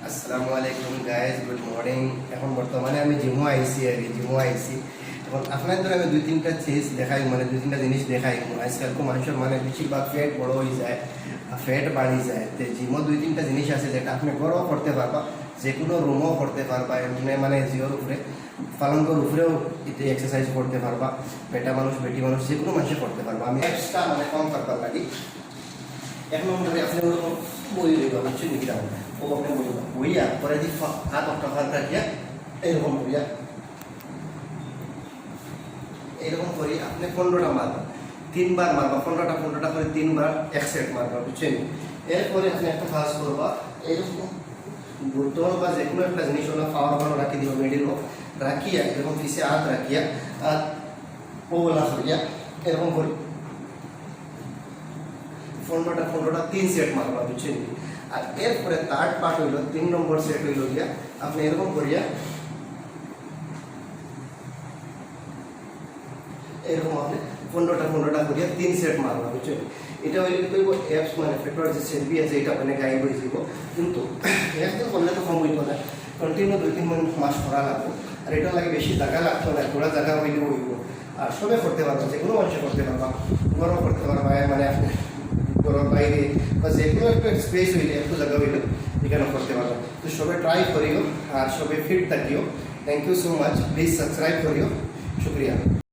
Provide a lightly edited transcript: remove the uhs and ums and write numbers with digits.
আসসালামু আলাইকুম guys, good morning. এখন বর্তমানে আমি জিমও আইসি এখন আপনার ধরে আমি দুই তিনটা জিনিস দেখাই, মানে দুই তিনটা জিনিস দেখাই। আজকাল মানুষের মানে বেশিরভাগ ফ্যাট বড় হয়ে যায়, ফ্যাট বাড়ি যায়। তো জিমও দুই তিনটা জিনিস আছে যেটা আপনি ঘরেও করতে পারবা, যে কোনো রুমও করতে পারবা, এমনি মানে জিওর উপরে পালঙ্কর উপরেও এক্সারসাইজ করতে পারবা। বেটা মানুষ বেটি মানুষ যে কোনো মানুষে করতে পারবা। আমি এক্সট্রা মানে কম করবার লাগি এক নম্বরে আপনি ওরকম বই রইবা, বুঝছেন নাকি? ও আপনি বইয়া পরে দিয়ে হাত একটা হাত রাখিয়া এইরকম করিয়া এইরকম করি আপনি 15টা মারবা, 3বার মারবা, 15টা করে 3বার এক সেট মারবা, বুঝছেন? এরপরে আপনি একটা কাজ করবা, এইরকম বোতল বা যে কোনো একটা জিনিস হলো খাওয়ার ভালো রাখি দিব, মেডিরও রাখিয়া এরকম পিছিয়ে হাত রাখিয়া আর ওলা করিয়া এরকম করি 15টা 3 সেট মারবা, বুঝছেন? আর এরপরে থার্ড পার্ট হইল 3 নম্বর সেট হইল গিয়া আপনি এরকম করিয়া এরকম আপনি 15টা করিয়া 3 সেট মারবা, বুঝছেন? এটা হইলে কিন্তু অ্যাপস মানে ফেটোর যে সেলফি আছে এটা মানে গায়েব হয়ে যাব, কিন্তু একদিন করলে তো কম হইতো না, কন্টিনিউ 2-3 মাস করা লাগবে। আর এটা লাগে বেশি জায়গা লাগতো না, থোড়া জায়গা হইলে হইব। আর সবে করতে পারবা, যে কোনো মানুষে করতে পারবা, ঘরও করতে পারবা, মানে আপনি ঘরের বাইরে বা যে কোনো একটা স্পেস হইলে একটু জায়গা হইলে এখানে করতে পারবা। তো সবে ট্রাই করিও আর সবে ফিট থাকিও। Thank you so much, please subscribe করিও। শুক্রিয়া।